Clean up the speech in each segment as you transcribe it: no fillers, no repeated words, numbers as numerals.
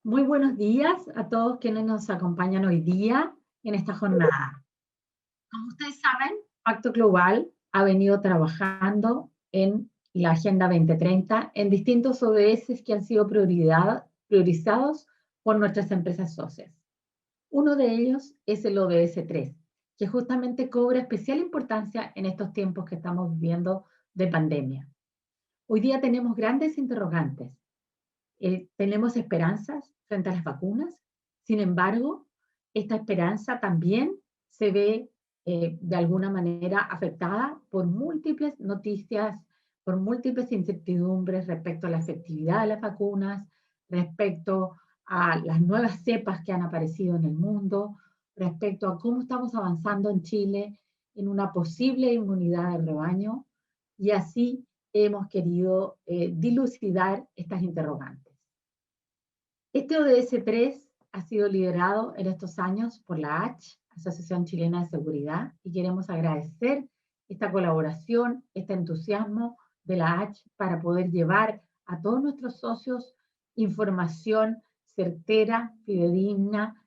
Muy buenos días a todos quienes nos acompañan hoy día en esta jornada. Como ustedes saben, Pacto Global ha venido trabajando en la Agenda 2030 en distintos ODS que han sido priorizados por nuestras empresas socias. Uno de ellos es el ODS 3, que justamente cobra especial importancia en estos tiempos que estamos viviendo de pandemia. Hoy día tenemos grandes interrogantes. Tenemos esperanzas frente a las vacunas. Sin embargo, esta esperanza también se ve de alguna manera afectada por múltiples noticias, por múltiples incertidumbres respecto a la efectividad de las vacunas, respecto a las nuevas cepas que han aparecido en el mundo, respecto a cómo estamos avanzando en Chile en una posible inmunidad de rebaño, y así hemos querido dilucidar estas interrogantes. Este ODS 3 ha sido liderado en estos años por la ACH, Asociación Chilena de Seguridad, y queremos agradecer esta colaboración, este entusiasmo de la ACH para poder llevar a todos nuestros socios información certera, fidedigna,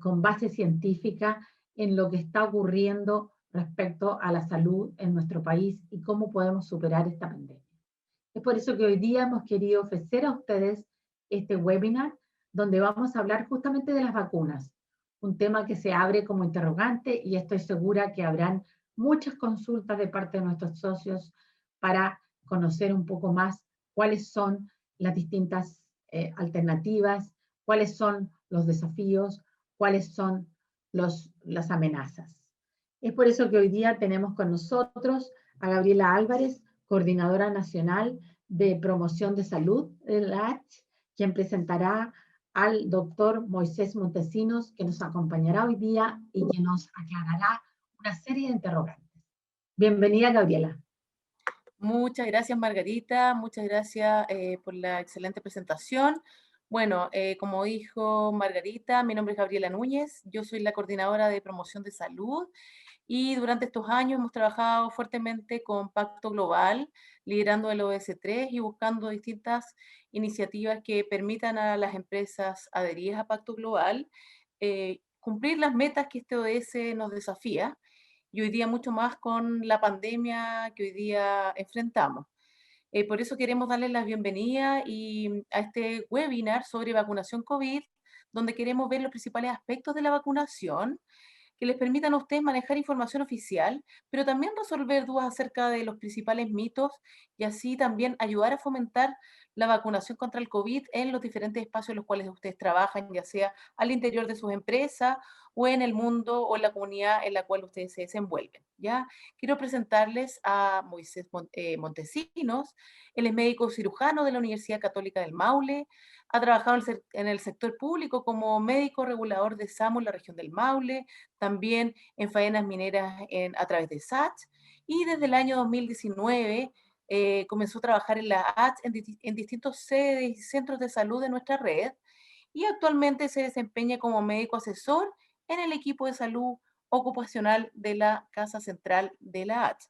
con base científica en lo que está ocurriendo respecto a la salud en nuestro país y cómo podemos superar esta pandemia. Es por eso que hoy día hemos querido ofrecer a ustedes este webinar donde vamos a hablar justamente de las vacunas, un tema que se abre como interrogante y estoy segura que habrán muchas consultas de parte de nuestros socios para conocer un poco más cuáles son las distintas alternativas, cuáles son los desafíos, cuáles son las amenazas. Es por eso que hoy día tenemos con nosotros a Gabriela Álvarez, coordinadora nacional de promoción de salud de la ACH, quien presentará al doctor Moisés Montesinos, que nos acompañará hoy día y que nos aclarará una serie de interrogantes. Bienvenida, Gabriela. Muchas gracias, Margarita. Muchas gracias por la excelente presentación. Bueno, como dijo Margarita, mi nombre es Gabriela Núñez. Yo soy la coordinadora de promoción de salud y durante estos años hemos trabajado fuertemente con Pacto Global, liderando el ODS 3 y buscando distintas iniciativas que permitan a las empresas adheridas a Pacto Global cumplir las metas que este ODS nos desafía, y hoy día mucho más con la pandemia que hoy día enfrentamos. Por eso queremos darles la bienvenida a este webinar sobre vacunación COVID, donde queremos ver los principales aspectos de la vacunación que les permitan a ustedes manejar información oficial, pero también resolver dudas acerca de los principales mitos y así también ayudar a fomentar la vacunación contra el COVID en los diferentes espacios en los cuales ustedes trabajan, ya sea al interior de sus empresas o en el mundo o en la comunidad en la cual ustedes se desenvuelven. ¿Ya? Quiero presentarles a Moisés Montesinos. Él es médico cirujano de la Universidad Católica del Maule, ha trabajado en el sector público como médico regulador de SAMU en la región del Maule, también en faenas mineras a través de SACH, y desde el año 2019 comenzó a trabajar en la ACH en distintos sedes y centros de salud de nuestra red, y actualmente se desempeña como médico asesor en el equipo de salud ocupacional de la Casa Central de la ACH.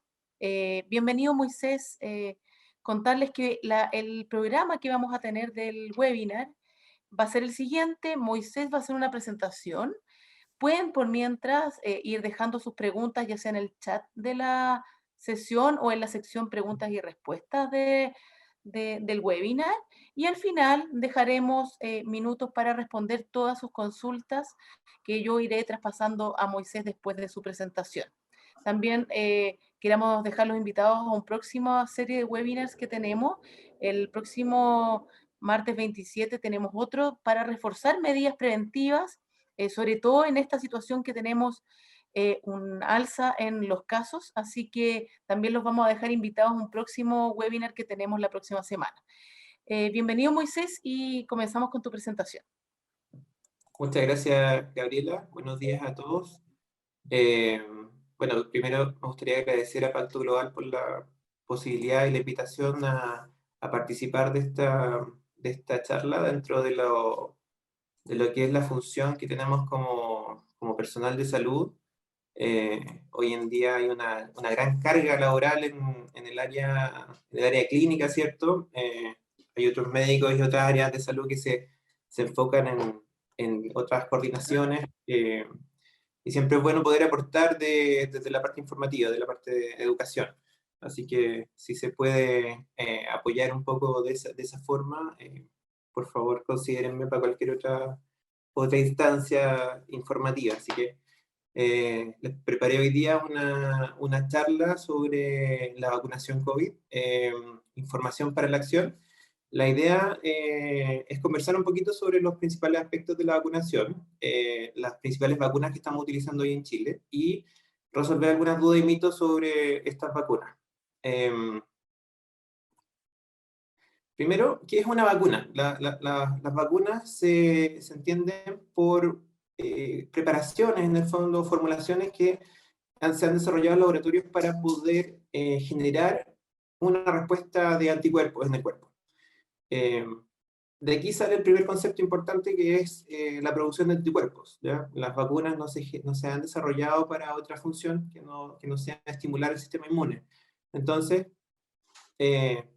Bienvenido, Moisés. Contarles que el programa que vamos a tener del webinar va a ser el siguiente. Moisés va a hacer una presentación. Pueden por mientras ir dejando sus preguntas, ya sea en el chat de la sesión o en la sección preguntas y respuestas del webinar. Y al final dejaremos minutos para responder todas sus consultas que yo iré traspasando a Moisés después de su presentación. También queremos dejar los invitados a una próxima serie de webinars que tenemos. El próximo martes 27 tenemos otro para reforzar medidas preventivas, sobre todo en esta situación que tenemos un alza en los casos, así que también los vamos a dejar invitados a un próximo webinar que tenemos la próxima semana. Bienvenido, Moisés, y comenzamos con tu presentación. Muchas gracias, Gabriela. Buenos días a todos. Eh, bueno, primero me gustaría agradecer a Pacto Global por la posibilidad y la invitación a participar de esta charla dentro de lo que es la función que tenemos como personal de salud. Hoy en día hay una gran carga laboral en el área clínica, ¿cierto? Hay otros médicos y otras áreas de salud que se se enfocan en otras coordinaciones, y siempre es bueno poder aportar desde la parte informativa, de la parte de educación. Así que si se puede apoyar un poco de esa forma, por favor considérenme para cualquier otra instancia informativa. Así que les preparé hoy día una charla sobre la vacunación COVID, información para la acción. La idea es conversar un poquito sobre los principales aspectos de la vacunación, las principales vacunas que estamos utilizando hoy en Chile, y resolver algunas dudas y mitos sobre estas vacunas. Primero, ¿qué es una vacuna? Las vacunas se entienden por preparaciones, en el fondo, formulaciones que se han desarrollado en laboratorios para poder generar una respuesta de anticuerpos en el cuerpo. De aquí sale el primer concepto importante, que es la producción de anticuerpos, ¿ya? Las vacunas no se han desarrollado para otra función que no sea estimular el sistema inmune. Entonces,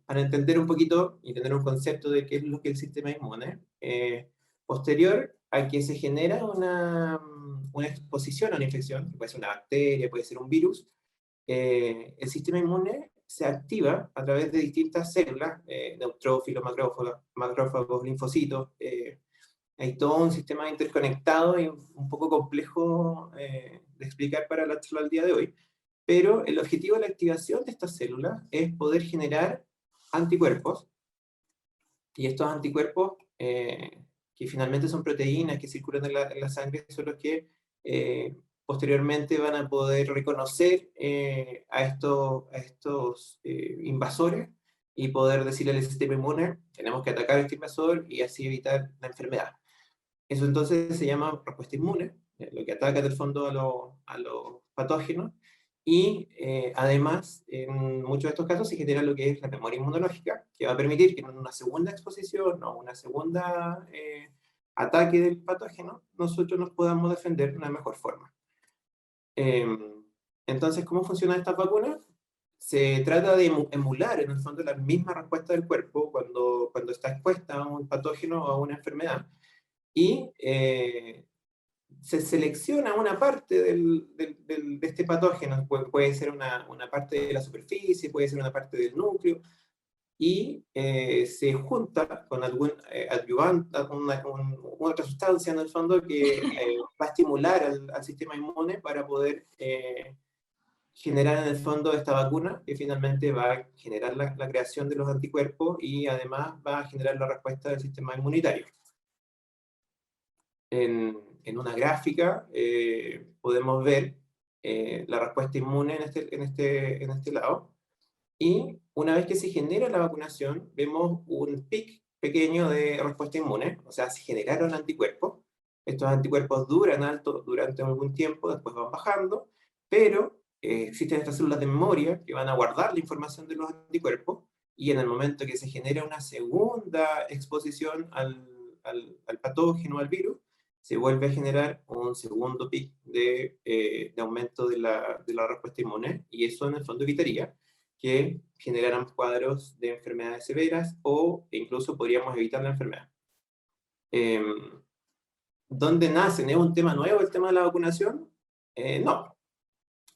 para entender un poquito y tener un concepto de qué es lo que es el sistema inmune, posterior a que se genera una exposición a una infección, que puede ser una bacteria, puede ser un virus, el sistema inmune se activa a través de distintas células, neutrófilos, macrófagos, linfocitos. Hay todo un sistema interconectado y un poco complejo de explicar para la charla del día de hoy, pero el objetivo de la activación de estas células es poder generar anticuerpos, y estos anticuerpos, que finalmente son proteínas que circulan en la sangre, son los que posteriormente van a poder reconocer a estos invasores y poder decirle al sistema inmune: tenemos que atacar a este invasor y así evitar la enfermedad. Eso entonces se llama respuesta inmune, lo que ataca en el fondo a los patógenos, y además en muchos de estos casos se genera lo que es la memoria inmunológica, que va a permitir que en una segunda exposición o una segunda ataque del patógeno nosotros nos podamos defender de una mejor forma. Entonces, ¿cómo funcionan estas vacunas? Se trata de emular en el fondo la misma respuesta del cuerpo cuando está expuesta a un patógeno o a una enfermedad, y se selecciona una parte de este patógeno, puede ser una parte de la superficie, puede ser una parte del núcleo, y se junta con algún adyuvante, otra sustancia en el fondo que va a estimular al sistema inmune para poder generar en el fondo esta vacuna, que finalmente va a generar la creación de los anticuerpos y además va a generar la respuesta del sistema inmunitario. En una gráfica podemos ver la respuesta inmune en este lado, y una vez que se genera la vacunación, vemos un pic pequeño de respuesta inmune, o sea, se generaron anticuerpos. Estos anticuerpos duran alto durante algún tiempo, después van bajando, pero existen estas células de memoria que van a guardar la información de los anticuerpos, y en el momento que se genera una segunda exposición al patógeno, al virus, se vuelve a generar un segundo pic de aumento de la respuesta inmune, y eso en el fondo evitaría que generaran cuadros de enfermedades severas, o incluso podríamos evitar la enfermedad. ¿Dónde nacen? ¿Es un tema nuevo el tema de la vacunación? No.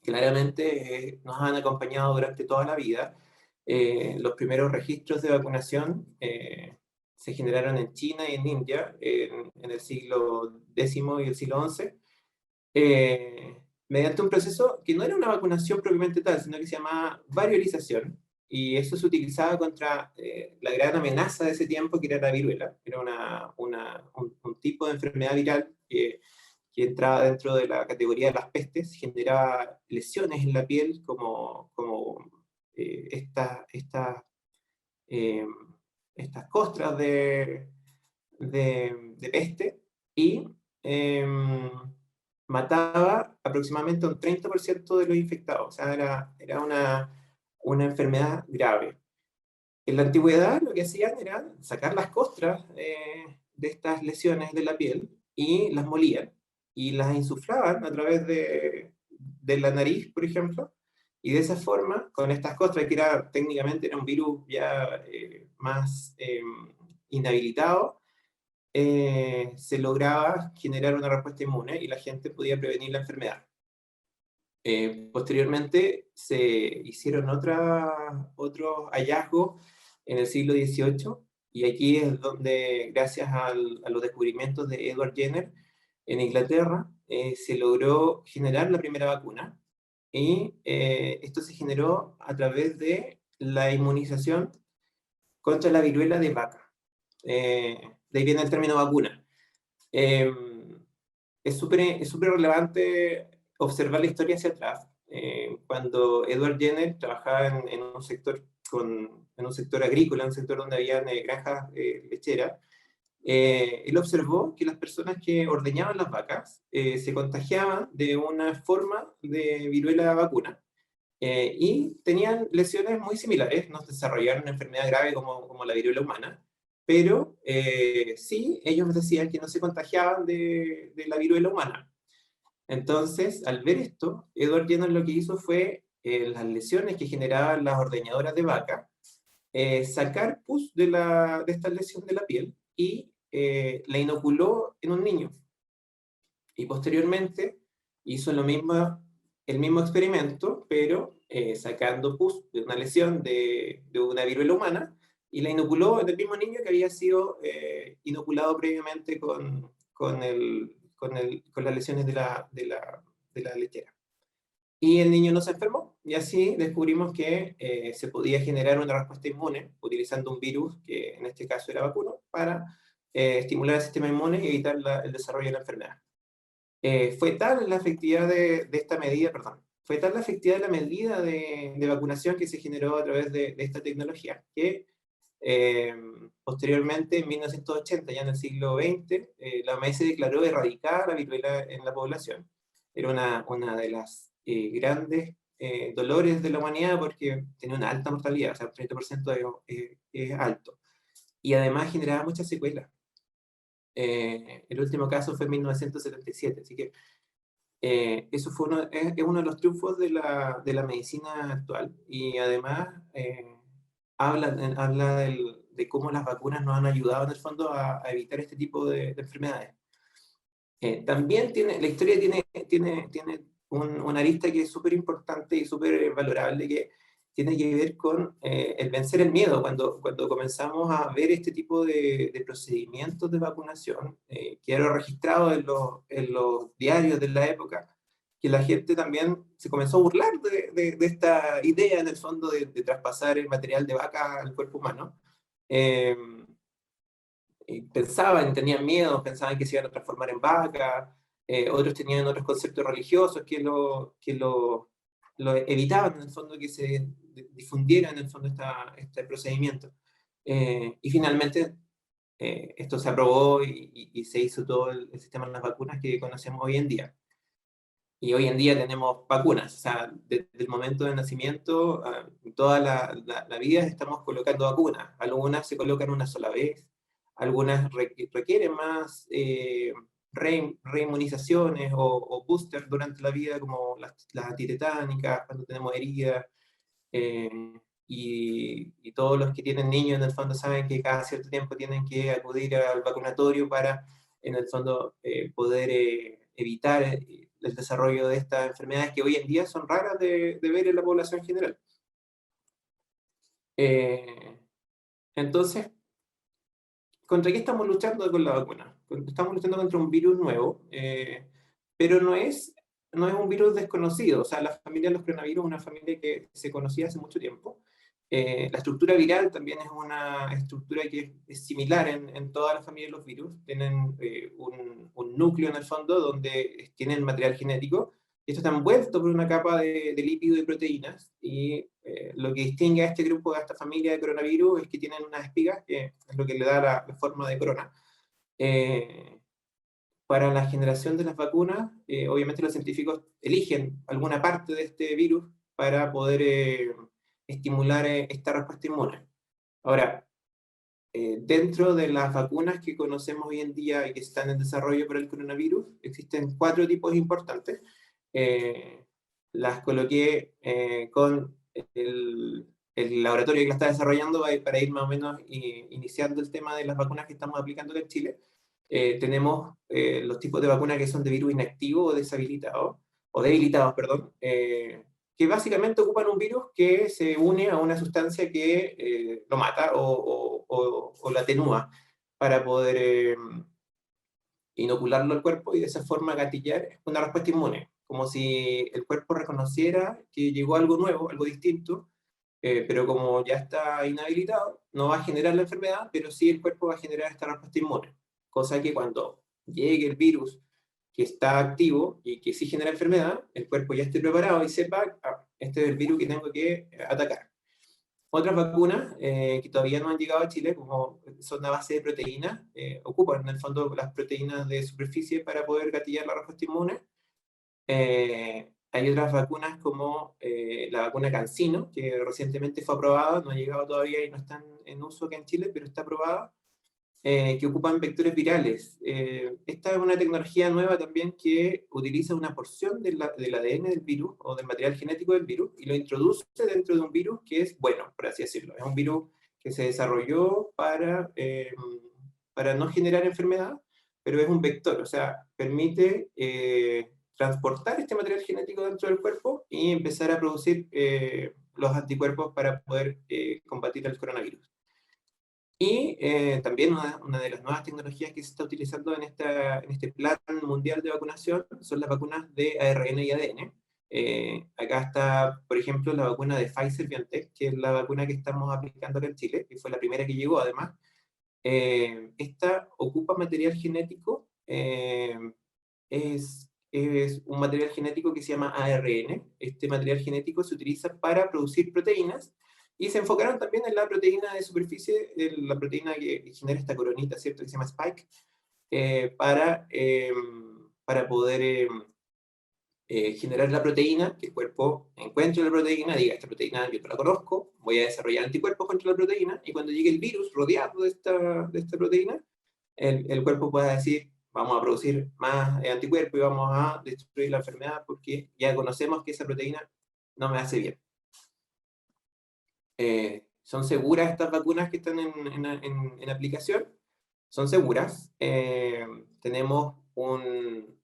Claramente nos han acompañado durante toda la vida. Los primeros registros de vacunación se generaron en China y en India en el siglo X y el siglo XI, mediante un proceso que no era una vacunación propiamente tal, sino que se llamaba variolización, y eso se utilizaba contra la gran amenaza de ese tiempo, que era la viruela. Era un tipo de enfermedad viral que entraba dentro de la categoría de las pestes, generaba lesiones en la piel como estas costras de peste, y mataba aproximadamente un 30% de los infectados. O sea, era una enfermedad grave. En la antigüedad lo que hacían era sacar las costras de estas lesiones de la piel y las molían y las insuflaban a través de la nariz, por ejemplo, y de esa forma, con estas costras, que técnicamente era un virus ya más inhabilitado, se lograba generar una respuesta inmune y la gente podía prevenir la enfermedad. Posteriormente se hicieron otros hallazgos en el siglo XVIII, y aquí es donde, gracias a los descubrimientos de Edward Jenner en Inglaterra, se logró generar la primera vacuna, y esto se generó a través de la inmunización contra la viruela de vaca. De ahí viene el término vacuna. Es súper relevante observar la historia hacia atrás. Cuando Edward Jenner trabajaba en un sector agrícola, en un sector donde había granjas lecheras, él observó que las personas que ordeñaban las vacas se contagiaban de una forma de viruela vacuna, y tenían lesiones muy similares, no desarrollaron una enfermedad grave como la viruela humana, pero sí, ellos decían que no se contagiaban de la viruela humana. Entonces, al ver esto, Edward Jenner lo que hizo fue, las lesiones que generaban las ordeñadoras de vaca, sacar pus de esta lesión de la piel y la inoculó en un niño. Y posteriormente hizo el mismo experimento, pero sacando pus de una lesión de una viruela humana, y la inoculó en el mismo niño que había sido inoculado previamente con las lesiones de la lechera. Y el niño no se enfermó, y así descubrimos que se podía generar una respuesta inmune utilizando un virus, que en este caso era vacuno, para estimular el sistema inmune y evitar el desarrollo de la enfermedad. Fue tal la efectividad de esta medida, fue tal la efectividad de la medida de vacunación que se generó a través de esta tecnología, que posteriormente, en 1980, ya en el siglo XX, la OMS declaró erradicar la viruela en la población. Era una de las grandes dolores de la humanidad, porque tenía una alta mortalidad, o sea, 30% es alto. Y además generaba muchas secuelas. El último caso fue en 1977, así que eso es uno de los triunfos de la medicina actual, y además habla de cómo las vacunas nos han ayudado en el fondo a evitar este tipo de enfermedades. También la historia tiene una arista que es súper importante y súper valorable, que tiene que ver con el vencer el miedo. Cuando comenzamos a ver este tipo de procedimientos de vacunación, quedaron registrados en los diarios de la época, que la gente también se comenzó a burlar de esta idea, en el fondo, de traspasar el material de vaca al cuerpo humano. Y tenían miedo, pensaban que se iban a transformar en vaca, otros tenían otros conceptos religiosos que lo evitaban, en el fondo, que se difundiera en el fondo este procedimiento. Y finalmente esto se aprobó y se hizo todo el sistema de las vacunas que conocemos hoy en día. Y hoy en día tenemos vacunas, o sea, desde el momento del nacimiento, toda la vida estamos colocando vacunas. Algunas se colocan una sola vez, algunas requieren más reinmunizaciones o booster durante la vida, como las antitetánicas, cuando tenemos heridas. Y todos los que tienen niños, en el fondo, saben que cada cierto tiempo tienen que acudir al vacunatorio para, en el fondo, poder evitar el desarrollo de estas enfermedades que hoy en día son raras de ver en la población general. Entonces, ¿contra qué estamos luchando con la vacuna? Estamos luchando contra un virus nuevo, pero no es un virus desconocido. O sea, la familia de los coronavirus es una familia que se conocía hace mucho tiempo. La estructura viral también es una estructura que es similar en todas las familias de los virus. Tienen un núcleo en el fondo donde tienen material genético, y esto está envuelto por una capa de lípidos y proteínas, y lo que distingue a este grupo, a esta familia de coronavirus, es que tienen unas espigas, que es lo que le da la forma de corona. Para la generación de las vacunas, obviamente los científicos eligen alguna parte de este virus para poder estimular esta respuesta inmune. Ahora, dentro de las vacunas que conocemos hoy en día y que están en desarrollo para el coronavirus, existen 4 tipos importantes. Las coloqué con el laboratorio que la está desarrollando para ir más o menos iniciando el tema de las vacunas que estamos aplicando en Chile. tenemos los tipos de vacunas que son de virus inactivo o deshabilitados, o debilitados, perdón, que básicamente ocupan un virus que se une a una sustancia que lo mata o lo atenúa para poder inocularlo al cuerpo y de esa forma gatillar una respuesta inmune, como si el cuerpo reconociera que llegó algo nuevo, algo distinto, pero como ya está inhabilitado, no va a generar la enfermedad, pero sí el cuerpo va a generar esta respuesta inmune, cosa que cuando llegue el virus que está activo y que sí genera enfermedad, el cuerpo ya esté preparado y sepa, ah, este es el virus que tengo que atacar. Otras vacunas que todavía no han llegado a Chile, como son a base de proteínas, ocupan en el fondo las proteínas de superficie para poder gatillar la respuesta inmune. Hay otras vacunas como la vacuna CanSino, que recientemente fue aprobada, no ha llegado todavía y no está en uso acá en Chile, pero está aprobada, que ocupan vectores virales. Esta es una tecnología nueva también que utiliza una porción del ADN del virus o del material genético del virus y lo introduce dentro de un virus que es bueno, por así decirlo. Es un virus que se desarrolló para no generar enfermedad, pero es un vector, o sea, permite transportar este material genético dentro del cuerpo y empezar a producir los anticuerpos para poder combatir el coronavirus. Y también una de las nuevas tecnologías que se está utilizando en este plan mundial de vacunación son las vacunas de ARN y ADN. Acá está, por ejemplo, la vacuna de Pfizer-BioNTech, que es la vacuna que estamos aplicando acá en Chile, y fue la primera que llegó además. Esta ocupa material genético, es un material genético que se llama ARN. Este material genético se utiliza para producir proteínas, y se enfocaron también en la proteína de superficie, la proteína que genera esta coronita, ¿cierto?, que se llama spike, para poder generar la proteína, que el cuerpo encuentre la proteína, diga, esta proteína yo no la conozco, voy a desarrollar anticuerpos contra la proteína, y cuando llegue el virus rodeado de esta proteína, el cuerpo pueda decir, vamos a producir más anticuerpos y vamos a destruir la enfermedad porque ya conocemos que esa proteína no me hace bien. ¿Son seguras estas vacunas que están en aplicación? Son seguras. Tenemos un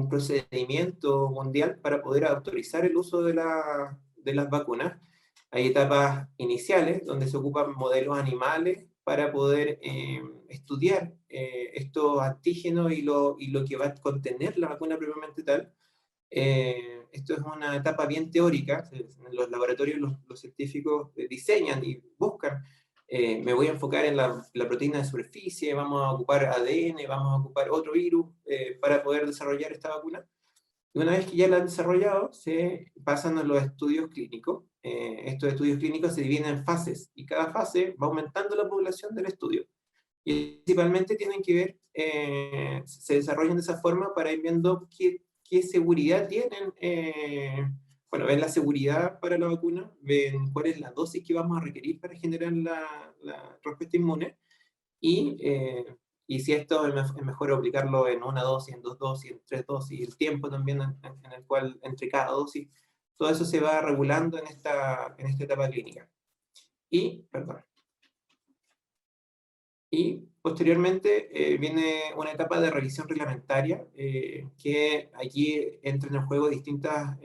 procedimiento mundial para poder autorizar el uso de las vacunas. Hay etapas iniciales donde se ocupan modelos animales para poder estudiar estos antígenos y lo que va a contener la vacuna propiamente tal. Esto es una etapa bien teórica. En los laboratorios los científicos diseñan y buscan. Me voy a enfocar en la proteína de superficie, vamos a ocupar ADN, vamos a ocupar otro virus para poder desarrollar esta vacuna. Y una vez que ya la han desarrollado, se pasan a los estudios clínicos. Estos estudios clínicos se dividen en fases, y cada fase va aumentando la población del estudio. Y principalmente tienen que ver, se desarrollan de esa forma para ir viendo qué seguridad tienen. Bueno, ven la seguridad para la vacuna, ven cuál es la dosis que vamos a requerir para generar la respuesta inmune, y si esto es mejor aplicarlo en una dosis, en 2 dosis, en 3 dosis, y el tiempo también en el cual entre cada dosis, todo eso se va regulando en esta etapa clínica. Y posteriormente viene una etapa de revisión reglamentaria, que aquí entran en juego distintas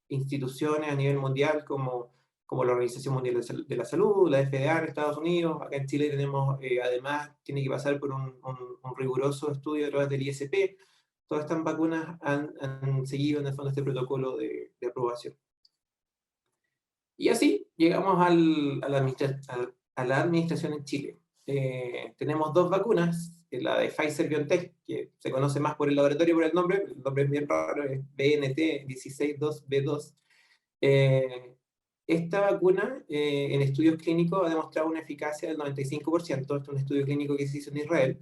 instituciones a nivel mundial, como la Organización Mundial de la Salud, la FDA en Estados Unidos. Acá en Chile tenemos, además, tiene que pasar por un riguroso estudio a través del ISP. Todas estas vacunas han seguido en el fondo este protocolo de aprobación. Y así llegamos a la administración en Chile. Tenemos 2 vacunas, la de Pfizer-BioNTech, que se conoce más por el laboratorio, por el nombre es bien raro, es BNT162B2. Esta vacuna en estudios clínicos ha demostrado una eficacia del 95%. Esto es un estudio clínico que se hizo en Israel.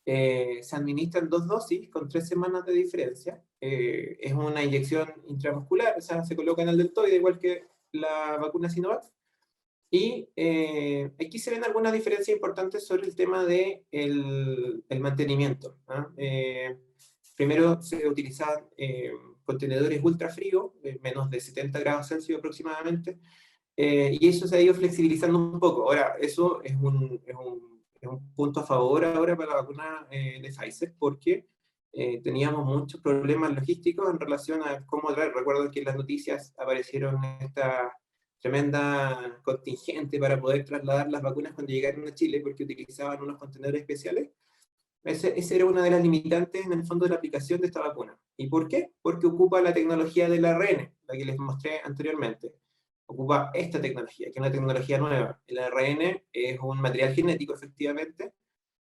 Se administran 2 dosis con 3 semanas de diferencia. Es una inyección intramuscular, o sea, se coloca en el deltoide, igual que la vacuna Sinovac. Y aquí se ven algunas diferencias importantes sobre el tema del mantenimiento, ¿eh? Primero se utilizan contenedores ultra fríos, menos de 70 grados Celsius aproximadamente, y eso se ha ido flexibilizando un poco. Ahora, eso es un punto a favor ahora para la vacuna de Pfizer, porque teníamos muchos problemas logísticos en relación a cómo traer. Recuerdo que en las noticias aparecieron esta tremenda contingente para poder trasladar las vacunas cuando llegaron a Chile, porque utilizaban unos contenedores especiales. Esa era una de las limitantes en el fondo de la aplicación de esta vacuna. ¿Y por qué? Porque ocupa la tecnología del ARN, la que les mostré anteriormente. Ocupa esta tecnología, que es una tecnología nueva. El ARN es un material genético, efectivamente,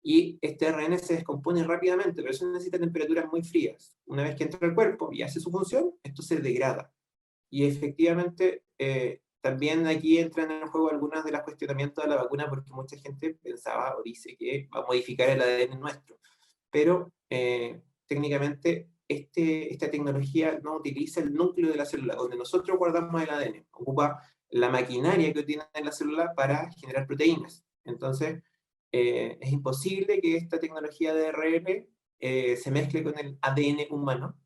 y este ARN se descompone rápidamente, pero eso necesita temperaturas muy frías. Una vez que entra al cuerpo y hace su función, esto se degrada. Y efectivamente, también aquí entran en juego algunas de los cuestionamientos de la vacuna, porque mucha gente pensaba o dice que va a modificar el ADN nuestro. Pero técnicamente esta tecnología no utiliza el núcleo de la célula, donde nosotros guardamos el ADN. Ocupa la maquinaria que tiene la célula para generar proteínas. Entonces, es imposible que esta tecnología de ARN se mezcle con el ADN humano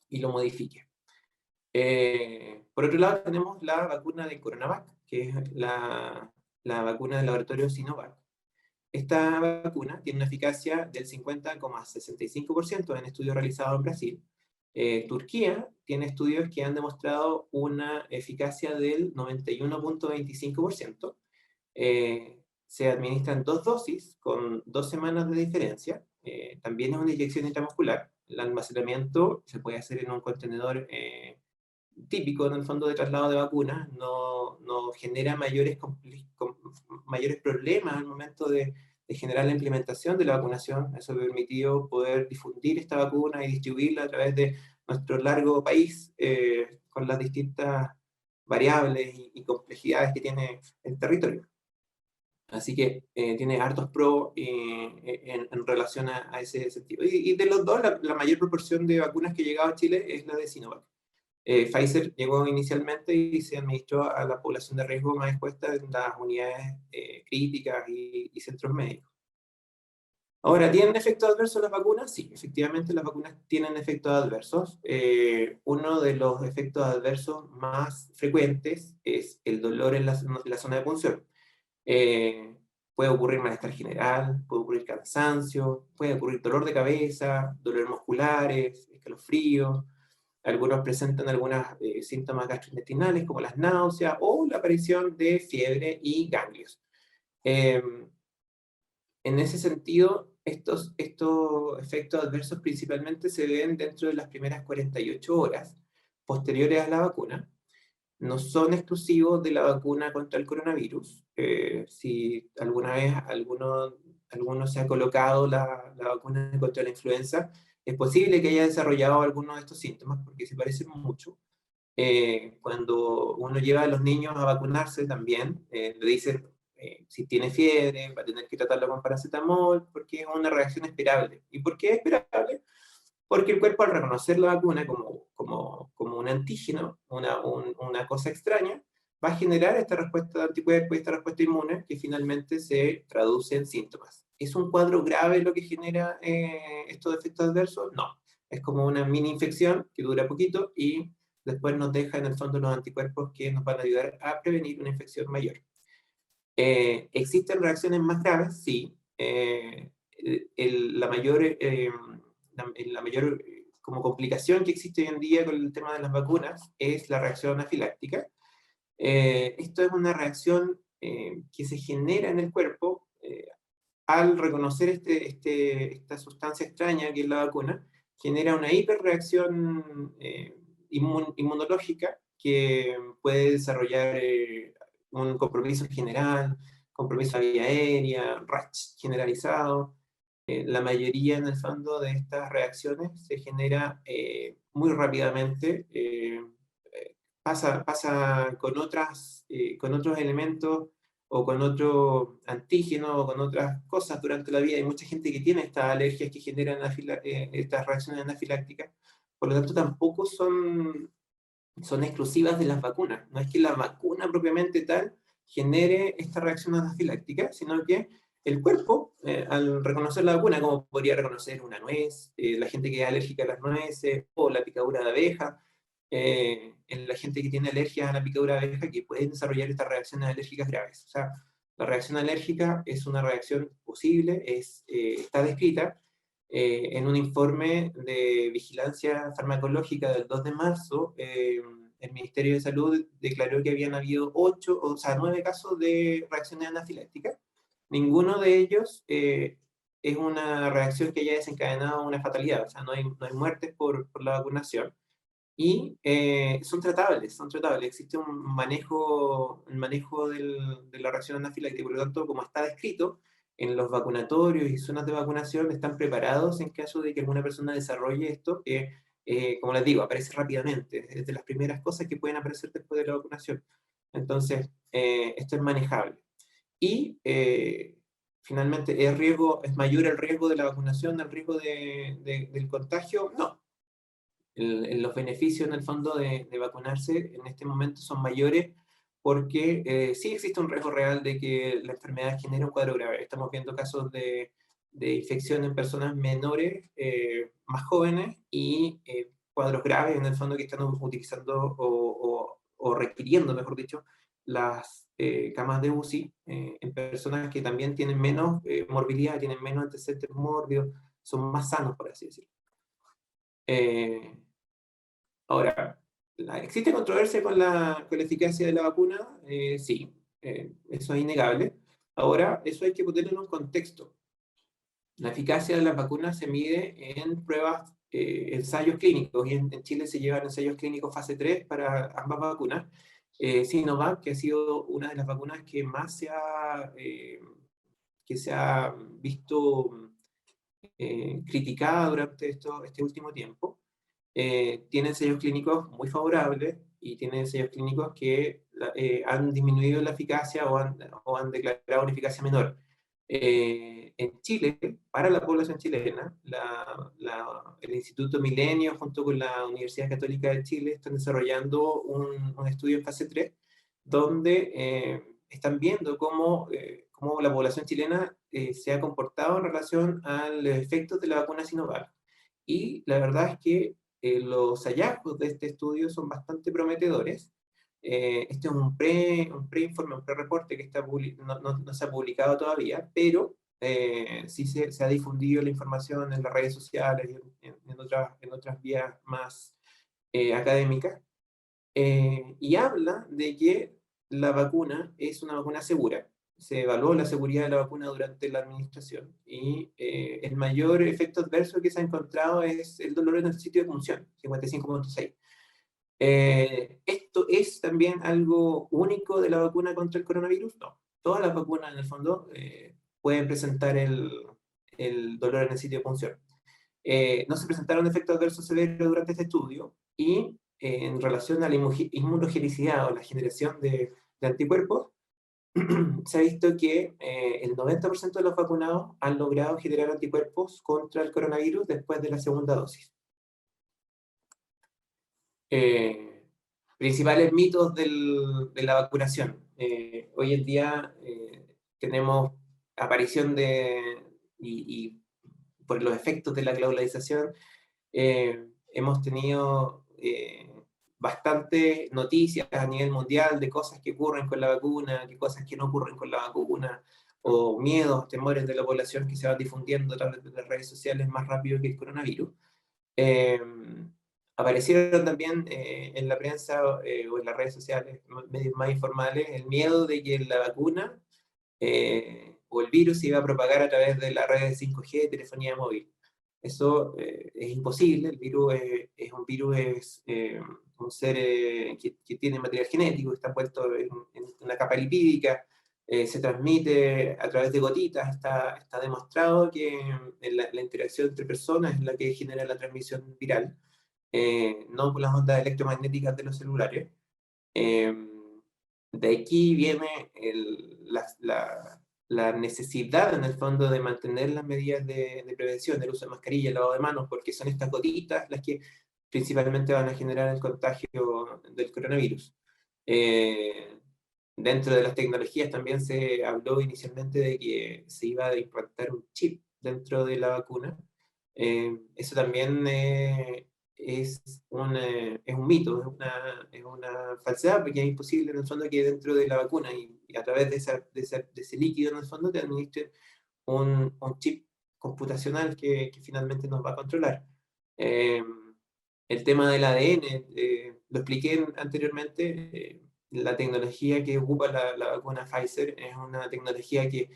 y lo modifique. Por otro lado, tenemos la vacuna de Coronavac, que es la vacuna del laboratorio Sinovac. Esta vacuna tiene una eficacia del 50,65% en estudios realizados en Brasil. Turquía tiene estudios que han demostrado una eficacia del 91,25%. Se administran 2 dosis con 2 semanas de diferencia. También es una inyección intramuscular. El almacenamiento se puede hacer en un contenedor típico en el fondo de traslado de vacunas, no genera mayores problemas al momento de generar la implementación de la vacunación. Eso ha permitido poder difundir esta vacuna y distribuirla a través de nuestro largo país, con las distintas variables y complejidades que tiene el territorio. Así que tiene hartos pros en relación a ese sentido. Y de los dos, la mayor proporción de vacunas que ha llegado a Chile es la de Sinovac. Pfizer llegó inicialmente y se administró a la población de riesgo más expuesta en las unidades críticas y centros médicos. Ahora, ¿tienen efectos adversos las vacunas? Sí, efectivamente las vacunas tienen efectos adversos. Uno de los efectos adversos más frecuentes es el dolor en la zona de punción. Puede ocurrir malestar general, puede ocurrir cansancio, puede ocurrir dolor de cabeza, dolores musculares, escalofríos. Algunos presentan algunos síntomas gastrointestinales como las náuseas o la aparición de fiebre y ganglios. En ese sentido, estos efectos adversos principalmente se ven dentro de las primeras 48 horas posteriores a la vacuna. No son exclusivos de la vacuna contra el coronavirus. Si alguna vez alguno se ha colocado la vacuna contra la influenza, es posible que haya desarrollado algunos de estos síntomas porque se parecen mucho. Cuando uno lleva a los niños a vacunarse también, le dicen si tiene fiebre, va a tener que tratarlo con paracetamol, porque es una reacción esperable. ¿Y por qué es esperable? Porque el cuerpo, al reconocer la vacuna como un antígeno, una cosa extraña, va a generar esta respuesta de anticuerpos y esta respuesta inmune que finalmente se traduce en síntomas. ¿Es un cuadro grave lo que genera estos efectos adversos? No. Es como una mini infección que dura poquito y después nos deja en el fondo los anticuerpos que nos van a ayudar a prevenir una infección mayor. ¿Existen reacciones más graves? Sí. La mayor como complicación que existe hoy en día con el tema de las vacunas es la reacción anafiláctica. Esto es una reacción que se genera en el cuerpo al reconocer esta sustancia extraña que es la vacuna, genera una hiperreacción inmunológica que puede desarrollar un compromiso general, compromiso a vía aérea, rash generalizado. La mayoría en el fondo de estas reacciones se genera muy rápidamente, pasa con otros elementos o con otro antígeno o con otras cosas durante la vida. Hay mucha gente que tiene estas alergias que generan estas reacciones anafilácticas, por lo tanto tampoco son exclusivas de las vacunas. No es que la vacuna propiamente tal genere esta reacción anafiláctica, sino que el cuerpo, al reconocer la vacuna, como podría reconocer una nuez, la gente que es alérgica a las nueces, o la picadura de abeja, en la gente que tiene alergias a la picadura de abeja, que pueden desarrollar estas reacciones alérgicas graves. O sea, La reacción alérgica es una reacción posible, está descrita en un informe de vigilancia farmacológica del 2 de marzo. El Ministerio de Salud declaró que habían habido 9 casos de reacciones anafilácticas. Ninguno de ellos es una reacción que haya desencadenado una fatalidad, o sea, no hay muertes por la vacunación. Y son tratables, son tratables. Existe un manejo de la reacción anafiláctica, por lo tanto, como está descrito, en los vacunatorios y zonas de vacunación están preparados en caso de que alguna persona desarrolle esto, que, como les digo, aparece rápidamente. Es de las primeras cosas que pueden aparecer después de la vacunación. Entonces, esto es manejable. Y finalmente, ¿es mayor el riesgo de la vacunación al riesgo del contagio? No. Los beneficios en el fondo de vacunarse en este momento son mayores porque sí existe un riesgo real de que la enfermedad genere un cuadro grave. Estamos viendo casos de infección en personas menores, más jóvenes, y cuadros graves en el fondo que están utilizando o requiriendo, mejor dicho, las camas de UCI en personas que también tienen menos morbilidad, tienen menos antecedentes mórbidos, son más sanos, por así decirlo. Ahora, ¿existe controversia con la eficacia de la vacuna? Sí, eso es innegable. Ahora, eso hay que ponerlo en un contexto. La eficacia de las vacunas se mide en pruebas, ensayos clínicos, y en Chile se llevan ensayos clínicos fase 3 para ambas vacunas. Sinovac, que ha sido una de las vacunas que más se ha visto criticada durante este último tiempo, tienen ensayos clínicos muy favorables y tienen ensayos clínicos que han disminuido la eficacia o han declarado una eficacia menor. En Chile, para la población chilena, el Instituto Milenio junto con la Universidad Católica de Chile están desarrollando un estudio en fase 3 donde están viendo cómo la población chilena se ha comportado en relación a los efectos de la vacuna Sinovac. Y la verdad es que los hallazgos de este estudio son bastante prometedores. Este es un pre-informe, un pre-reporte que no se ha publicado todavía, pero sí se ha difundido la información en las redes sociales y en otras vías más académicas. Y habla de que la vacuna es una vacuna segura. Se evaluó la seguridad de la vacuna durante la administración y el mayor efecto adverso que se ha encontrado es el dolor en el sitio de punción, 55.6. ¿Esto es también algo único de la vacuna contra el coronavirus? No. Todas las vacunas, en el fondo, pueden presentar el dolor en el sitio de punción. No se presentaron efectos adversos severos durante este estudio y en relación a la inmunogenicidad o la generación de anticuerpos, se ha visto que el 90% de los vacunados han logrado generar anticuerpos contra el coronavirus después de la segunda dosis. Principales mitos de la vacunación. Hoy en día tenemos aparición y por los efectos de la globalización, hemos tenido bastantes noticias a nivel mundial de cosas que ocurren con la vacuna, de cosas que no ocurren con la vacuna, o miedos, temores de la población que se van difundiendo a través de las redes sociales más rápido que el coronavirus. Aparecieron también en la prensa o en las redes sociales, medios más informales, el miedo de que la vacuna o el virus se iba a propagar a través de la red de 5G de telefonía móvil. Eso es imposible. El virus es un ser que tiene material genético, está puesto en una capa lipídica, se transmite a través de gotitas. Está demostrado que la interacción entre personas es la que genera la transmisión viral, no por las ondas electromagnéticas de los celulares. De aquí viene la necesidad, en el fondo, de mantener las medidas de prevención, el uso de mascarilla, el lavado de manos, porque son estas gotitas las que principalmente van a generar el contagio del coronavirus. Dentro de las tecnologías también se habló inicialmente de que se iba a implantar un chip dentro de la vacuna. Eso también es un mito, es una falsedad, porque es imposible en el fondo que dentro de la vacuna y a través de ese líquido en el fondo te administren un chip computacional que finalmente nos va a controlar. El tema del ADN, lo expliqué anteriormente, la tecnología que ocupa la vacuna Pfizer es una tecnología que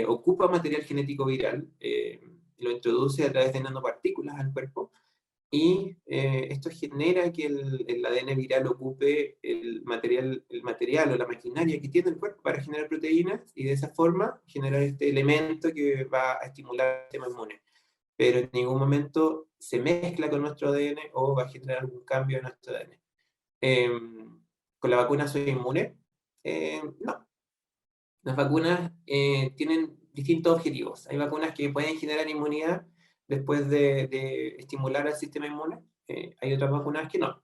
ocupa material genético viral, lo introduce a través de nanopartículas al cuerpo, y esto genera que el ADN viral ocupe el material o la maquinaria que tiene el cuerpo para generar proteínas, y de esa forma generar este elemento que va a estimular el sistema inmune. Pero en ningún momento se mezcla con nuestro ADN o va a generar algún cambio en nuestro ADN. ¿Con la vacuna soy inmune? No. Las vacunas tienen distintos objetivos. Hay vacunas que pueden generar inmunidad después de estimular al sistema inmune. Hay otras vacunas que no.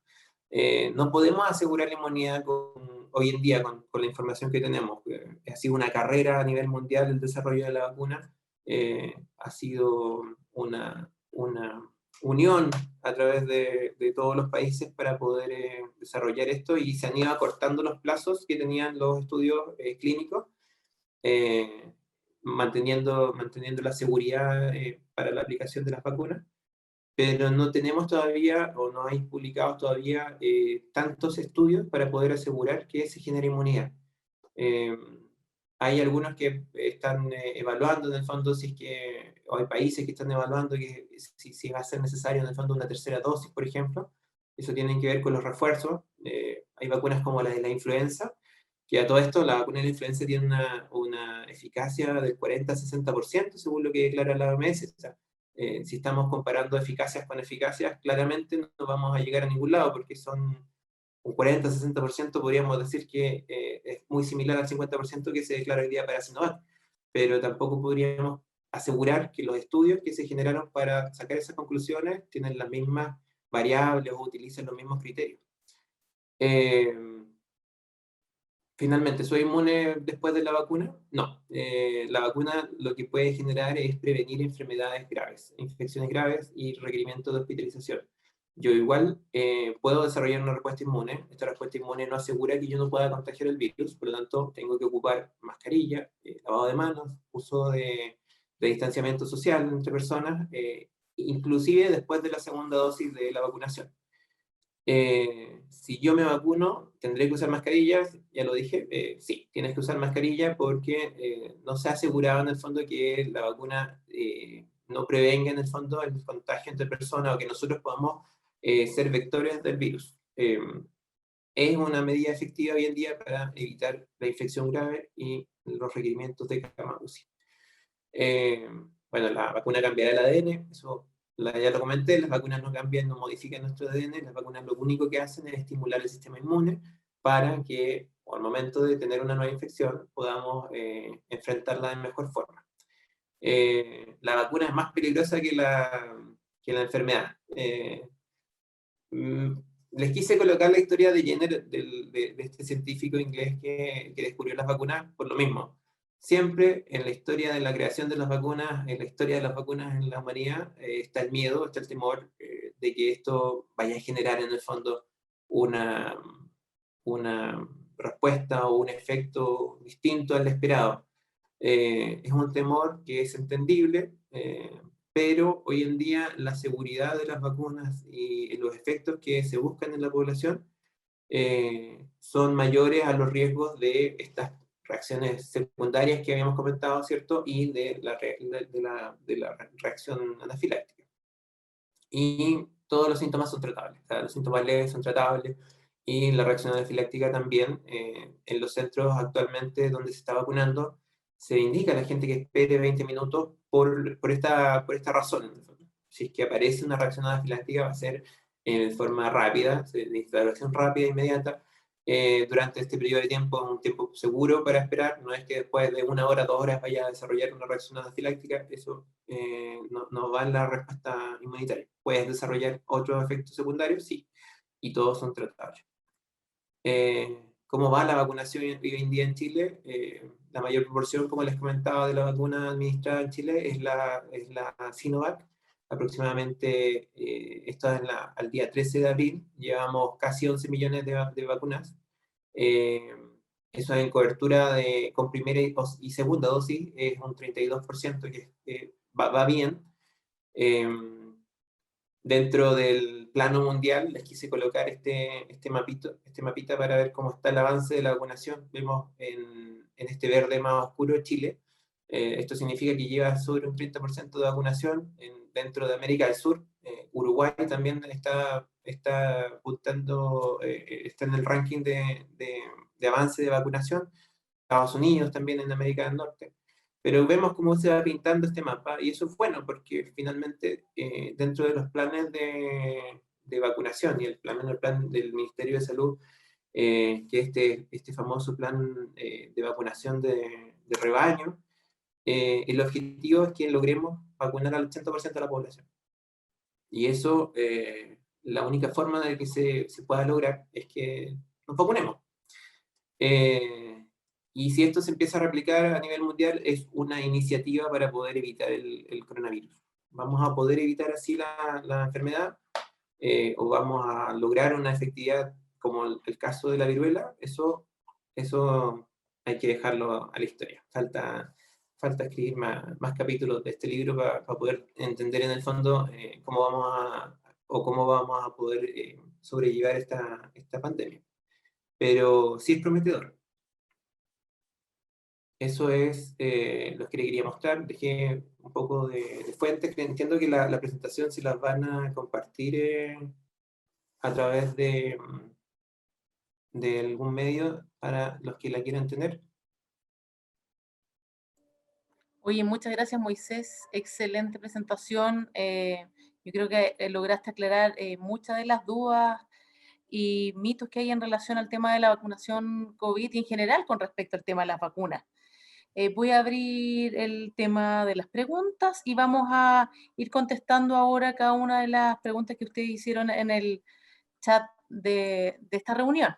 No podemos asegurar la inmunidad hoy en día con la información que tenemos. Ha sido una carrera a nivel mundial el desarrollo de la vacuna. Ha sido una unión a través de todos los países para poder desarrollar esto, y se han ido acortando los plazos que tenían los estudios clínicos, manteniendo la seguridad para la aplicación de las vacunas, pero no tenemos todavía, o no hay publicados todavía, tantos estudios para poder asegurar que se genera inmunidad. Hay algunos que están evaluando en el fondo, o hay países que están evaluando que si va a ser necesario en el fondo una tercera dosis, por ejemplo. Eso tiene que ver con los refuerzos. Hay vacunas como la de la influenza, que a todo esto la vacuna de la influenza tiene una eficacia del 40-60%, según lo que declara la OMS. O sea, si estamos comparando eficacias con eficacias, claramente no vamos a llegar a ningún lado, porque son un 40-60%, podríamos decir que es muy similar al 50% que se declara hoy día para Sinovac, pero tampoco podríamos asegurar que los estudios que se generaron para sacar esas conclusiones tienen las mismas variables o utilizan los mismos criterios. Finalmente, ¿soy inmune después de la vacuna? No. La vacuna lo que puede generar es prevenir enfermedades graves, infecciones graves y requerimiento de hospitalización. Yo igual puedo desarrollar una respuesta inmune. Esta respuesta inmune no asegura que yo no pueda contagiar el virus, por lo tanto tengo que ocupar mascarilla, lavado de manos, uso de distanciamiento social entre personas, inclusive después de la segunda dosis de la vacunación. Si yo me vacuno, ¿tendré que usar mascarillas? Ya lo dije, sí, tienes que usar mascarilla porque no se ha asegurado en el fondo que la vacuna no prevenga en el fondo el contagio entre personas, o que nosotros podamos ser vectores del virus. Es una medida efectiva hoy en día para evitar la infección grave y los requerimientos de cama UCI. Bueno, la vacuna cambiará el ADN, eso ya lo comenté. Las vacunas no cambian, no modifican nuestro ADN. Las vacunas lo único que hacen es estimular el sistema inmune para que al momento de tener una nueva infección podamos enfrentarla de mejor forma. La vacuna es más peligrosa que la enfermedad. Les quise colocar la historia de Jenner, de este científico inglés que descubrió las vacunas, por lo mismo. Siempre en la historia de la creación de las vacunas, en la historia de las vacunas en la humanidad, está el miedo, está el temor de que esto vaya a generar en el fondo una respuesta o un efecto distinto al esperado. Es un temor que es entendible, pero hoy en día la seguridad de las vacunas y los efectos que se buscan en la población son mayores a los riesgos de estas reacciones secundarias que habíamos comentado, ¿cierto? Y de la reacción anafiláctica. Y todos los síntomas son tratables, o sea, los síntomas leves son tratables, y la reacción anafiláctica también. En los centros actualmente donde se está vacunando, se indica a la gente que espere 20 minutos por esta razón. Si es que aparece una reacción anafiláctica, va a ser en forma rápida, de instalación rápida, inmediata. Durante este periodo de tiempo, un tiempo seguro para esperar. No es que después de 1 hora, 2 horas vaya a desarrollar una reacción anafiláctica. Eso no va en la respuesta inmunitaria. Puedes desarrollar otros efectos secundarios, sí, y todos son tratables. ¿Cómo va la vacunación hoy en día en Chile? La mayor proporción, como les comentaba, de la vacuna administrada en Chile es la Sinovac. aproximadamente, esto es al día 13 de abril, llevamos casi 11 millones de vacunas. Eso en cobertura con primera y segunda dosis es un 32%, que va bien. Dentro del plano mundial les quise colocar este mapita para ver cómo está el avance de la vacunación. Vemos en este verde más oscuro Chile. Esto significa que lleva sobre un 30% de vacunación dentro de América del Sur. Uruguay también está apuntando, está en el ranking de avance de vacunación. Estados Unidos también en América del Norte. Pero vemos cómo se va pintando este mapa, y eso es bueno porque finalmente dentro de los planes de vacunación y el plan del Ministerio de Salud, que este famoso plan de vacunación de rebaño, el objetivo es que logremos vacunar al 80% de la población. Y eso, la única forma de que se pueda lograr es que nos vacunemos. Y si esto se empieza a replicar a nivel mundial, es una iniciativa para poder evitar el coronavirus. ¿Vamos a poder evitar así la enfermedad? ¿O vamos a lograr una efectividad como el caso de la viruela? Eso hay que dejarlo a la historia. Falta escribir más capítulos de este libro para poder entender en el fondo cómo vamos a poder sobrellevar esta pandemia. Pero sí es prometedor. Eso es lo que le quería mostrar. Dejé un poco de fuentes. Entiendo que la presentación se las van a compartir a través de algún medio para los que la quieran tener. Oye, muchas gracias, Moisés. Excelente presentación. Yo creo que lograste aclarar muchas de las dudas y mitos que hay en relación al tema de la vacunación COVID y en general con respecto al tema de las vacunas. Voy a abrir el tema de las preguntas y vamos a ir contestando ahora cada una de las preguntas que ustedes hicieron en el chat de esta reunión.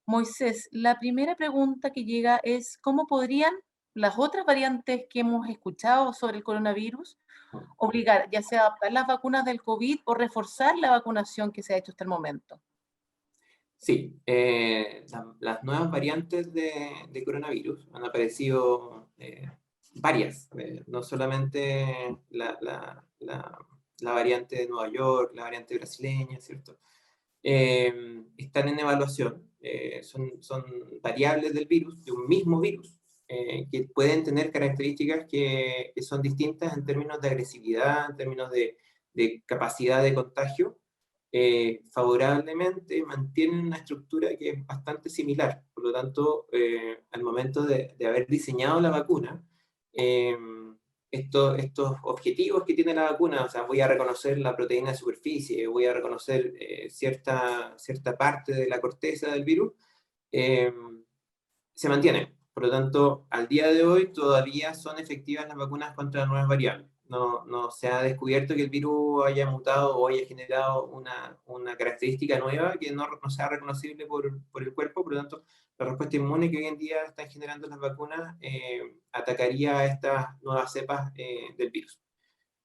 Moisés, la primera pregunta que llega es, ¿cómo podrían las otras variantes que hemos escuchado sobre el coronavirus obligar, ya sea a adaptar las vacunas del COVID o reforzar la vacunación que se ha hecho hasta el momento? Sí, las nuevas variantes de coronavirus han aparecido varias, no solamente la variante de Nueva York, la variante brasileña, ¿cierto? Están en evaluación, son variables del virus, de un mismo virus, que pueden tener características que son distintas en términos de agresividad, en términos de capacidad de contagio. Favorablemente mantienen una estructura que es bastante similar. Por lo tanto, al momento de haber diseñado la vacuna, estos objetivos que tiene la vacuna, o sea, voy a reconocer la proteína de superficie, voy a reconocer cierta parte de la corteza del virus, se mantienen. Por lo tanto, al día de hoy todavía son efectivas las vacunas contra las nuevas variables. No se ha descubierto que el virus haya mutado o haya generado una característica nueva que no sea reconocible por el cuerpo. Por lo tanto, la respuesta inmune que hoy en día están generando las vacunas atacaría a estas nuevas cepas del virus.